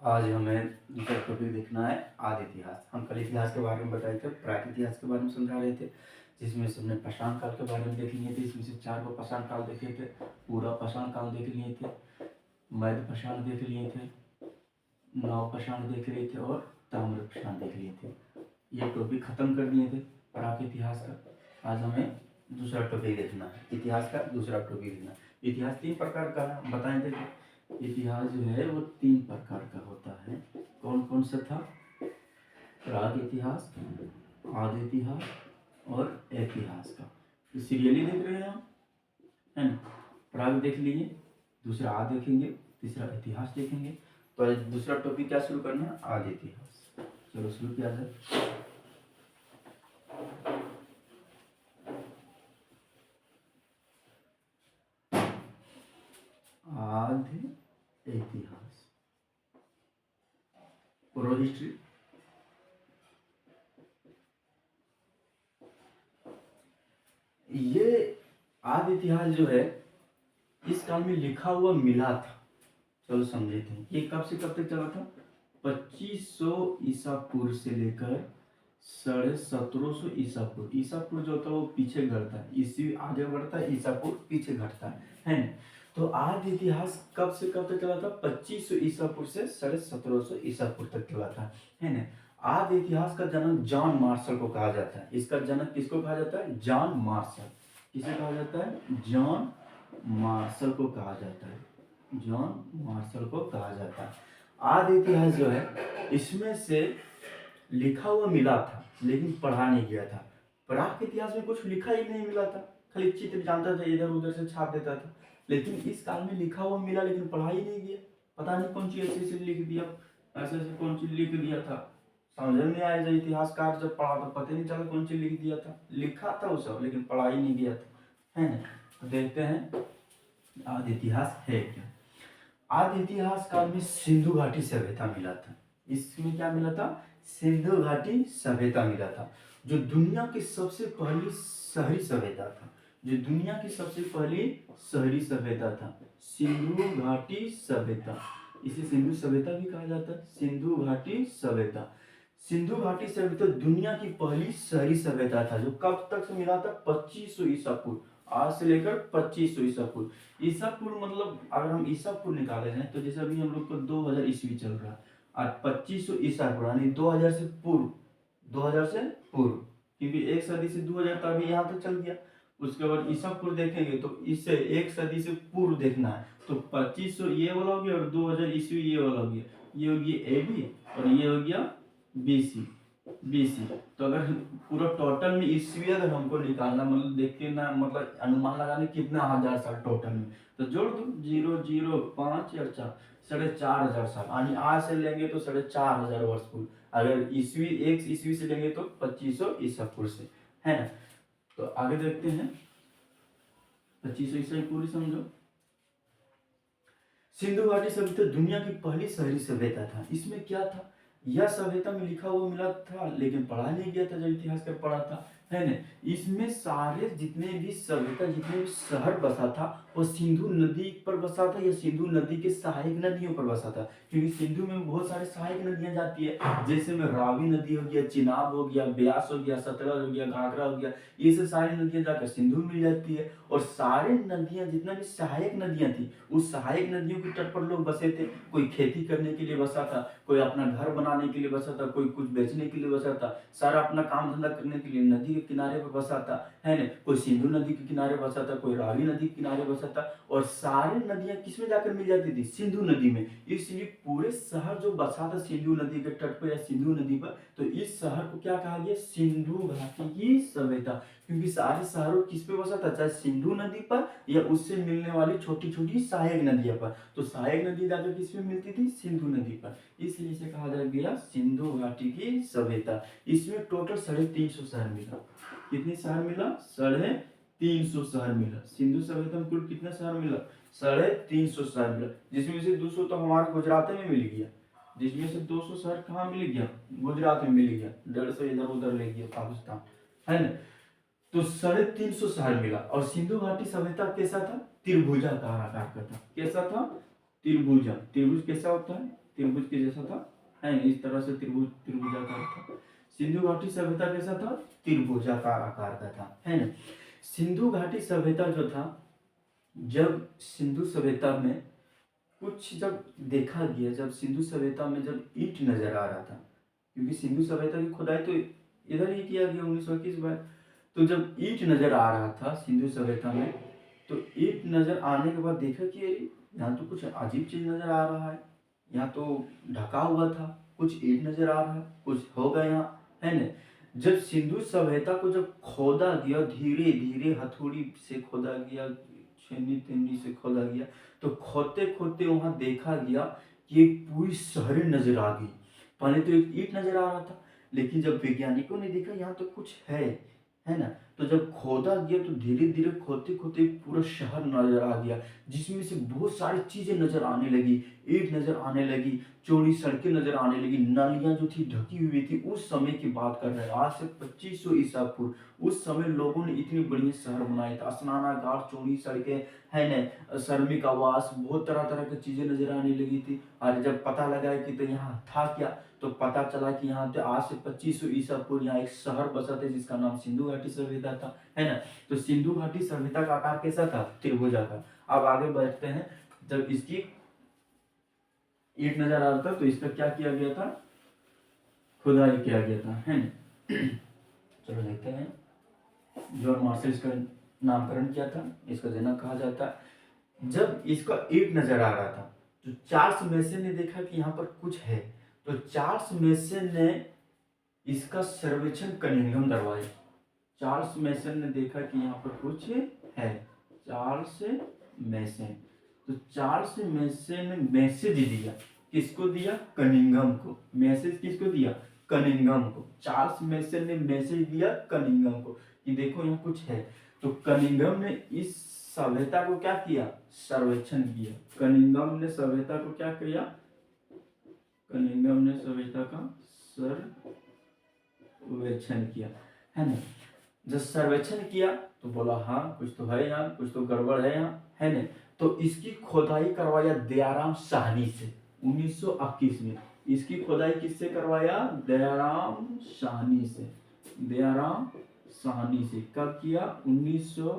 आज हमें दूसरा टॉपिक देखना है आदि इतिहास। हम कल इतिहास के बारे में बताए थे, प्राक इतिहास के बारे में समझा रहे थे, जिसमें से हमने पाषाण काल के बारे में देख लिए थे। इसमें से 4 को पाषाण काल देखे थे, पूरा पाषाण काल देख लिए थे, मध्य पाषाण देख लिए थे, नव पाषाण देख लिए थे और ताम्र पाषाण देख लिए थे। ये टॉपिक खत्म कर दिए थे प्राक इतिहास का। आज हमें दूसरा टॉपिक देखना है, इतिहास का दूसरा टॉपिक देखना है। इतिहास 3 प्रकार का है, बताए थे। इतिहास जो है वो 3 प्रकार का होता है। कौन कौन सा था? प्राग इतिहास, आदि इतिहास और इतिहास का। सीरियली देख रहे हैं हम, है ना? प्राग देख लीजिए, दूसरा आदि देखेंगे, तीसरा इतिहास देखेंगे। तो दूसरा टॉपिक क्या शुरू करना है? आदि इतिहास। चलो शुरू किया जाए। आदि इतिहास, पूर्व हिस्ट्री। ये आदि इतिहास जो है इस काल में लिखा हुआ मिला था। चलो समझते हैं, ये कब से कब तक चला था? 2500 ईसा पूर्व से लेकर 1750 ईसा पूर्व। ईसा पूर्व जो होता है वो पीछे घटता है, ईस्वी आगे बढ़ता है, ईसा पूर्व पीछे घटता है ना? तो आदि इतिहास कब से कब तक चला था? 2500 ईसा पूर्व से 1750 ईसा पूर्व तक चला था, है ना? आदि इतिहास का जनक जॉन मार्शल को कहा जाता है। इसका जनक किसको कहा जाता है? John Marshall. किसे कहा जाता है? जॉन मार्शल को कहा जाता है। जॉन मार्शल को कहा जाता है। आदि इतिहास जो है इसमें से लिखा हुआ मिला था लेकिन पढ़ा नहीं गया था। प्राक इतिहास में कुछ लिखा ही नहीं मिला था, खाली चित्र जानता था, इधर उधर से छाप देता था। लेकिन इस काल में लिखा हुआ मिला लेकिन पढ़ा ही नहीं गया। पता नहीं कौन चीज ऐसे लिख दिया, ऐसे ऐसे कौन चीज लिख दिया था, समझ में नहीं आया। जब इतिहासकार जब पढ़ा तो पता नहीं चला कौन चीज लिख दिया था। लिखा था वो सब लेकिन पढ़ा ही नहीं गया था, है ना? तो देखते हैं आदि इतिहास है क्या। आदि इतिहास काल में सिंधु घाटी सभ्यता मिला था। इसमें क्या मिला था? सिंधु घाटी सभ्यता मिला था, जो दुनिया की सबसे पहली शहरी सभ्यता था। जो दुनिया की सबसे पहली शहरी सभ्यता था, सिंधु घाटी सभ्यता। इसे सिंधु सभ्यता भी कहा जाता है, सिंधु घाटी सभ्यता। सिंधु घाटी सभ्यता दुनिया की पहली शहरी सभ्यता था, जो कब तक से मिला था? 2500 ईसा पूर्व। आज से लेकर 2500 ईसा पूर्व। ईसा पूर्व मतलब अगर हम ईसा पूर्व निकाले हैं तो जैसे अभी हम लोग को 2000 ईस्वी चल रहा है और 2500 ईसा पूर्व यानी 2000 से पूर्व, 2000 से पूर्व, क्योंकि एक सदी से 2000 तक अभी यहाँ तक चल गया। उसके बाद ईसा पूर्व देखेंगे तो इससे एक सदी से पूर्व देखना है तो 2500 ये वाला हो गया और 2000 ईस्वी ये वाला हो गया। ये हो गया एडी और ये हो गया बीसी। बीसी तो अगर पूरा टोटल में ईस्वी अगर हमको निकालना मतलब देखिए ना, मतलब अनुमान लगाने कितना हजार साल टोटल में, तो जोड़ दो 005 और 4, 4500 साल। यानी आज से लेंगे तो 4500 वर्ष पूर्व। अगर ईस्वी एक ईस्वी से लेंगे तो 2500 ईसा पूर्व से, है ना? तो आगे देखते हैं 2500 ईसा पूर्व समझो। सिंधु घाटी सभ्यता दुनिया की पहली शहरी सभ्यता था। इसमें क्या था? यह सभ्यता में लिखा हुआ मिला था लेकिन पढ़ा नहीं गया था, जब इतिहास का पढ़ा था, है ना? इसमें सारे जितने भी सभ्यता, जितने भी शहर बसा था वो सिंधु नदी पर बसा था या सिंधु नदी के सहायक नदियों पर बसा था। क्योंकि सिंधु में बहुत सारे सहायक नदियां जाती है, जैसे में रावी नदी हो गया, चिनाब हो गया, ब्यास हो गया, सतलज हो गया, घाघरा हो गया। ये सब सारी नदियां जाकर सिंधु में मिल जाती है। और सारे नदियां जितना भी सहायक नदियां थी उस सहायक नदियों के तट पर लोग बसे थे। कोई खेती करने के लिए बसा था, कोई अपना घर बनाने के लिए बसा था, कोई कुछ बेचने के लिए बसा था, सारा अपना काम धंधा करने के लिए नदी के किनारे पर बसा था, है ना? कोई सिंधु नदी के किनारे बसा था, कोई रावी नदी के किनारे बसा था। और सारी नदियां किसमें जाकर मिल जाती थी? सिंधु नदी में। इसलिए पूरे शहर जो बसा था सिंधु नदी के तट पर या सिंधु नदी पर, तो इस शहर को क्या कहा गया? सिंधु घाटी की सभ्यता। क्योंकि सारे शहरों किस पे बसा था? चाहे सिंधु नदी पर या उससे मिलने वाली छोटी छोटी सहायक नदियों पर। तो सहायक नदी जाकर किस पे मिलती थी? सिंधु नदी पर। इसलिए इसे कहा जा गया सिंधु घाटी की सभ्यता। इसमें टोटल 350 शहर मिला। कितने शहर मिला? 350 शहर मिला। सिंधु सभ्यता में कुल कितना शहर मिला? 350 शहर मिला, जिसमें से 200 तो हमारे गुजरात में मिल गया। जिसमें से 200 शहर कहाँ मिल गया? गुजरात में मिल गया। 150 इधर उधर ले गया पाकिस्तान, है ना? तो 350 शहर मिला। और सिंधु घाटी सभ्यता कैसा था? त्रिभुजाकार आकार का था। कैसा था? त्रिभुजा। त्रिभुज कैसा होता है? त्रिभुज के जैसा था, है इस तरह से त्रिभुजाकार था। सिंधु घाटी सभ्यता कैसा था, त्रिभुजाकार आकार का था, है ना। सिंधु घाटी सभ्यता जो था, जब सिंधु सभ्यता में कुछ जब देखा गया, जब सिंधु सभ्यता में जब ईंट नजर आ रहा था, क्योंकि सिंधु सभ्यता की खुदाई तो इधर ही किया गया 1921 में, तो जब ईंट नजर आ रहा था सिंधु सभ्यता में, तो ईंट नजर आने के बाद देखा कि अरे यहाँ तो कुछ अजीब चीज नजर आ रहा है, यहाँ तो ढका हुआ था, कुछ ईंट नजर आ रहा है, कुछ होगा यहाँ, है ना। जब सिंधु सभ्यता को जब खोदा गया, धीरे धीरे हथौड़ी से खोदा गया, छेनी तेनी से खोदा गया, तो खोदते खोदते वहां देखा गया कि एक पूरी शहर नजर आ गई। पहले तो एक ईंट नजर आ रहा था, लेकिन जब वैज्ञानिकों ने देखा यहाँ तो कुछ है ना, तो जब खोदा गया तो धीरे धीरे खोदते खोदते एक पूरा शहर नजर आ गया, जिसमें से बहुत सारी चीजें नजर आने लगी, ईंट नजर आने लगी, चौड़ी सड़कें नजर आने लगी, नालियां जो थी ढकी हुई थी। उस समय की बात कर रहे हैं, आज से 2500 ईसा पूर्व। उस समय लोगों ने इतनी बढ़िया शहर बनाए थे, स्नानागार, चौड़ी सड़कें, है ना, श्रमिक आवास, बहुत तरह तरह की चीजें नजर आने लगी थी। और जब पता लगा कि तो यहाँ था क्या, तो पता चला कि यहाँ पे आज से 2500 ईसा पूर्व यहाँ एक शहर बसा था जिसका नाम सिंधु घाटी सभ्यता था, है ना। तो सिंधु घाटी सभ्यता का आकार कैसा था, त्रिभुजाकार। अब आगे बढ़ते हैं, जब इसकी ईंट नजर आ रहा था तो इसका क्या किया गया था, खुदाई किया गया था, है ना। चलो देखते हैं, जॉन मार्शल इसका नामकरण किया था, इसका जनक कहा जाता है। जब इसका ईंट नजर आ रहा था तो चार्ल्स मेसन ने देखा कि यहाँ पर कुछ है, तो चार्ल्स मेसन ने इसका सर्वेक्षण कनिंघम करवाया। चार्ल्स मेसन ने देखा कि यहाँ पर कुछ है, चार्ल्स मेसन, तो चार्ल्स मेसन ने मैसेज दिया, किसको दिया, कनिंघम को। मैसेज किसको दिया, कनिंघम को। चार्ल्स मेसन ने मैसेज दिया कनिंघम को कि देखो यहाँ कुछ है। तो कनिंघम ने इस सभ्यता को क्या किया, सर्वेक्षण किया। कनिंघम ने सभ्यता को क्या किया, कनिंघम ने सभ्यता का सर्वेक्षण किया, है ना। जब सर्वेक्षण किया तो बोला हाँ कुछ तो है यहाँ, कुछ तो गड़बड़ है यहाँ, है ना। तो इसकी खोदाई करवाया दयाराम साहनी से 1921 में। इसकी खोदाई किससे करवाया, दयाराम साहनी से। दयाराम साहनी से कब किया, 1921